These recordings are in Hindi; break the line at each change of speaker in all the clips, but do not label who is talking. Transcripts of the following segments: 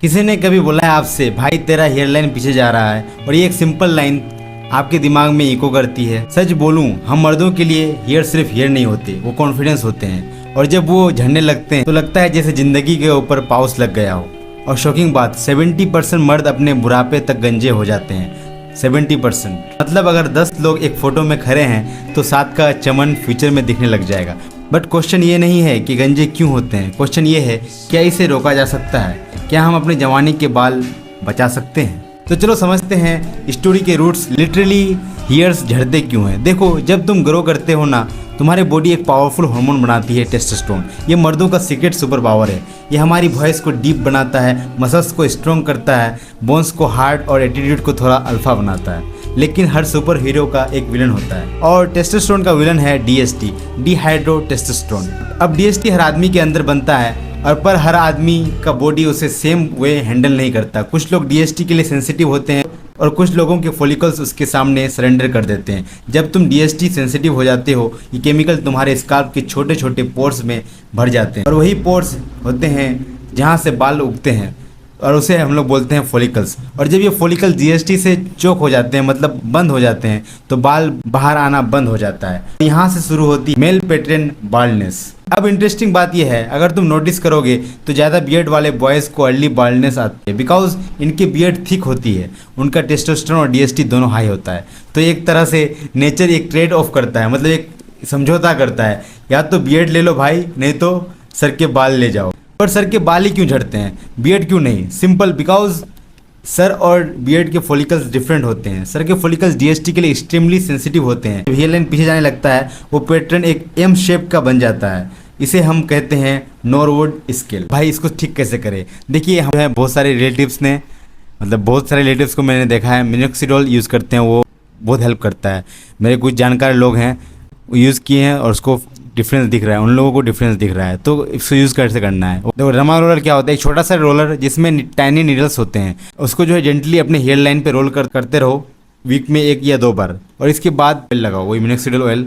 किसी ने कभी बोला है आपसे भाई तेरा हेयर लाइन पीछे जा रहा है, और ये एक सिंपल लाइन आपके दिमाग में इको करती है। सच बोलूं, हम मर्दों के लिए हेयर सिर्फ हेयर नहीं होते, वो कॉन्फिडेंस होते हैं। और जब वो झड़ने लगते हैं तो लगता है जैसे जिंदगी के ऊपर पाउस लग गया हो। और शॉकिंग बात, 70% मर्द अपने बुढ़ापे तक गंजे हो जाते हैं। 70%। मतलब अगर 10 लोग एक फोटो में खड़े हैं तो 7 का चमन फ्यूचर में दिखने लग जाएगा। बट क्वेश्चन ये नहीं है कि गंजे क्यों होते हैं, क्वेश्चन ये है क्या इसे रोका जा सकता है, क्या हम अपनी जवानी के बाल बचा सकते हैं। तो चलो समझते हैं स्टोरी के रूट्स, लिटरली हेयर्स झड़ते क्यों हैं। देखो, जब तुम ग्रो करते हो ना, तुम्हारी बॉडी एक पावरफुल हार्मोन बनाती है, टेस्टोस्टेरोन। ये मर्दों का सीक्रेट सुपर पावर है। ये हमारी वॉइस को डीप बनाता है, मसल्स को स्ट्रॉन्ग करता है, बोन्स को हार्ड और एटीट्यूड को थोड़ा अल्फा बनाता है। लेकिन हर सुपर हीरो का एक विलन होता है, और टेस्टोस्टेरोन का विलन है डीएसटी, डिहाइड्रो टेस्टोस्टेरोन। अब डीएसटी हर आदमी के अंदर बनता है, और पर हर आदमी का बॉडी उसे सेम वे हैंडल नहीं करता। कुछ लोग डीएसटी के लिए सेंसिटिव होते हैं और कुछ लोगों के फॉलिकल्स उसके सामने सरेंडर कर देते हैं। जब तुम डीएसटी सेंसिटिव हो जाते हो, ये केमिकल तुम्हारे स्काल्प के छोटे छोटे पोर्स में भर जाते हैं, और वही पोर्स होते हैं जहाँ से बाल उगते हैं, और उसे हम लोग बोलते हैं फॉलिकल्स। और जब ये फॉलिकल डीएसटी से चोक हो जाते हैं, मतलब बंद हो जाते हैं, तो बाल बाहर आना बंद हो जाता है। यहाँ से शुरू होती मेल पैटर्न बाल्डनेस। अब इंटरेस्टिंग बात यह है, अगर तुम नोटिस करोगे तो ज़्यादा बियर्ड वाले बॉयज़ को अर्ली बाल्डनेस आती है, बिकॉज इनकी बियर्ड थिक होती है, उनका टेस्टोस्टेरोन और डीएसटी दोनों हाई होता है। तो एक तरह से नेचर एक ट्रेड ऑफ करता है, मतलब एक समझौता करता है, या तो बियर्ड ले लो भाई, नहीं तो सर के बाल ले जाओ। पर सर के बाल ही क्यों झड़ते हैं, बियर्ड क्यों नहीं? सिंपल, बिकॉज सर और बियर्ड के फॉलिकल्स डिफरेंट होते हैं। सर के फॉलिकल्स डीएसटी के लिए एक्सट्रीमली सेंसिटिव होते हैं। जब हेयर लाइन पीछे जाने लगता है, वो पैटर्न एक एम शेप का बन जाता है। इसे हम कहते हैं नॉरवुड स्केल। भाई इसको ठीक कैसे करें? देखिए, हम हैं बहुत सारे रिलेटिव्स ने, मतलब बहुत सारे रिलेटिव्स को मैंने देखा है मिनोक्सिडिल यूज़ करते हैं, वो बहुत हेल्प करता है। मेरे कुछ जानकार लोग हैं, वो यूज़ किए हैं और उसको डिफरेंस दिख रहा है, उन लोगों को डिफरेंस दिख रहा है। तो इसको यूज़ कैसे करना है? देखो, डर्मा रोलर क्या होता है? एक छोटा सा रोलर जिसमें टाइनी नीडल्स होते हैं, उसको जो है जेंटली अपने हेयर लाइन पे रोल करते रहो, वीक में 1 या 2 बार, और इसके बाद ऑयल लगाओ। वही मिनोक्सिडिल ऑयल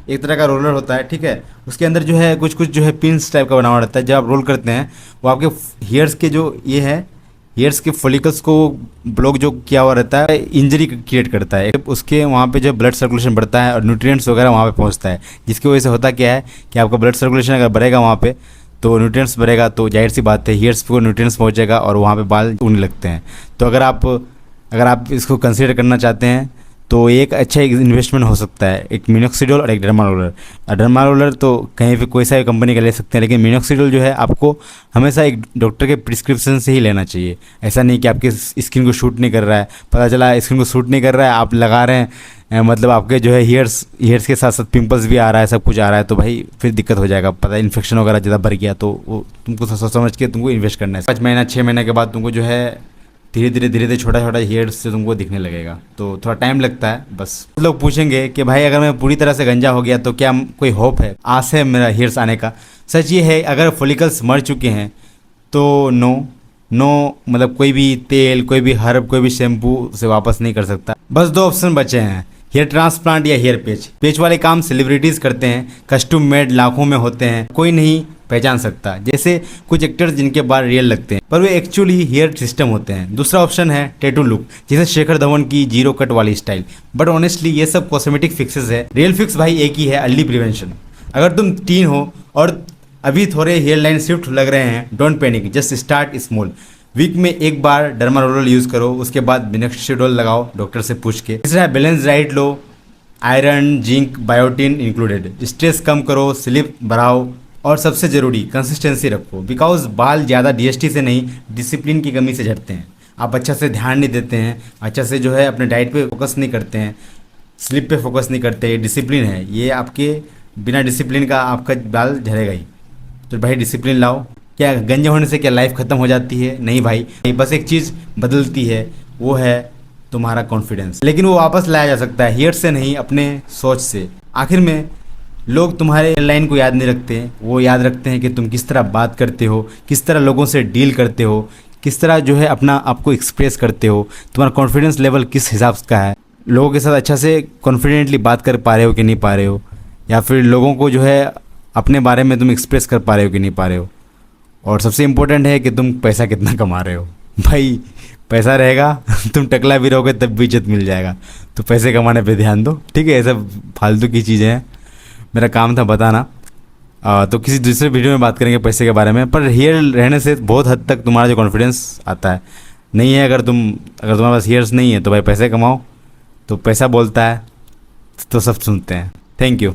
एक तरह का रोलर होता है, ठीक है। उसके अंदर जो है कुछ जो है पिंस टाइप का बना हुआ रहता है। जब आप रोल करते हैं, वो आपके हेयर्स के जो ये है, हेयर्स के फॉलिकल्स को ब्लॉक जो किया हुआ रहता है, इंजरी क्रिएट करता है। उसके वहाँ पे जो ब्लड सर्कुलेशन बढ़ता है और न्यूट्रिएंट्स वगैरह वहाँ पे पहुँचता है, जिसकी वजह से होता क्या है कि आपका ब्लड सर्कुलेशन अगर बढ़ेगा वहाँ पे, तो न्यूट्रिएंट्स बढ़ेगा, तो जाहिर सी बात है हेयर्स को न्यूट्रिएंट्स पहुँचेगा और वहाँ पे बाल उगने लगते हैं। तो अगर आप इसको कंसीडर करना चाहते हैं तो एक अच्छा इन्वेस्टमेंट हो सकता है, एक मिनोक्सिडिल और एक डर्मा रोलर। डर्मा रोलर तो कहीं पे कोई सा भी कंपनी का ले सकते हैं, लेकिन मिनोक्सिडिल जो है आपको हमेशा एक डॉक्टर के प्रिस्क्रिप्शन से ही लेना चाहिए। ऐसा नहीं कि आपके स्किन को शूट नहीं कर रहा है, पता चला स्किन को शूट नहीं कर रहा है, आप लगा रहे हैं, मतलब आपके जो है हेयर्स के साथ साथ पिंपल्स भी आ रहा है, सब कुछ आ रहा है, तो भाई फिर दिक्कत हो जाएगा। पता है इन्फेक्शन वगैरह ज़्यादा बढ़ गया, तो वो तुमको सोच समझ के तुमको इन्वेस्ट करना है। 5 महीना 6 महीने के बाद तुमको जो है धीरे धीरे छोटा हेयर्स से तुमको दिखने लगेगा, तो थोड़ा टाइम लगता है बस। लोग पूछेंगे कि भाई अगर मैं पूरी तरह से गंजा हो गया तो क्या कोई होप है, आस है मेरा हेयर्स आने का? सच ये है, अगर फॉलिकल्स मर चुके हैं तो नो, मतलब कोई भी तेल, कोई भी हर्ब, कोई भी शैम्पू से वापस नहीं कर सकता। बस 2 ऑप्शन बचे हैं, हेयर ट्रांसप्लांट या हेयर पेच वाले काम सेलिब्रिटीज़ करते हैं, कस्टम मेड लाखों में होते हैं, कोई नहीं पहचान सकता। जैसे कुछ एक्टर्स जिनके बाल रियल लगते हैं पर वे एक्चुअली हेयर सिस्टम होते हैं। दूसरा ऑप्शन है टैटू लुक, जैसे शेखर धवन की 0 कट वाली स्टाइल। बट ऑनेस्टली ये सब कॉस्मेटिक फिक्सेस है, रियल फिक्स भाई एक ही है, अर्ली प्रिवेंशन। अगर तुम टीन हो और अभी थोड़े हेयर लाइन शिफ्ट लग रहे हैं, don't panic, just start small. Week में 1 बार डर्मा रोलर यूज़ करो, उसके बाद मिनोक्सिडिल लगाओ डॉक्टर से पूछ के। तीसरा है बैलेंस डाइट लो, iron, zinc, biotin included. Stress कम करो, स्लीप बढ़ाओ, और सबसे ज़रूरी कंसिस्टेंसी रखो, बिकॉज बाल ज़्यादा डीएसटी से नहीं, डिसिप्लिन की कमी से झड़ते हैं। आप अच्छा से ध्यान नहीं देते हैं, अच्छा से जो है अपने डाइट पे फोकस नहीं करते हैं, स्लीप पे फोकस नहीं करते। ये डिसिप्लिन है, ये आपके बिना डिसिप्लिन का आपका बाल झड़ेगा ही। तो भाई डिसिप्लिन लाओ। क्या गंजे होने से क्या लाइफ ख़त्म हो जाती है? नहीं भाई, बस एक चीज़ बदलती है, वो है तुम्हारा कॉन्फिडेंस। लेकिन वो वापस लाया जा सकता है हेयर से नहीं, अपने सोच से। आखिर में लोग तुम्हारे लाइन को याद नहीं रखते, वो याद रखते हैं कि तुम किस तरह बात करते हो, किस तरह लोगों से डील करते हो, किस तरह जो है अपना आपको एक्सप्रेस करते हो, तुम्हारा कॉन्फिडेंस लेवल किस हिसाब का है, लोगों के साथ अच्छा से कॉन्फिडेंटली बात कर पा रहे हो कि नहीं पा रहे हो, या फिर लोगों को जो है अपने बारे में तुम एक्सप्रेस कर पा रहे हो कि नहीं पा रहे हो। और सबसे इम्पोर्टेंट है कि तुम पैसा कितना कमा रहे हो। भाई पैसा रहेगा तुम टकला भी रहोगे तब भी इज्जत मिल जाएगा। तो पैसे कमाने पे ध्यान दो, ठीक है। ये सब फालतू की चीज़ें हैं, मेरा काम था बताना। तो किसी दूसरे वीडियो में बात करेंगे पैसे के बारे में। पर हेयर रहने से बहुत हद तक तुम्हारा जो कॉन्फिडेंस आता है नहीं है। अगर तुम्हारे पास हेयर्स नहीं है तो भाई पैसे कमाओ, तो पैसा बोलता है तो सब सुनते हैं। Thank you.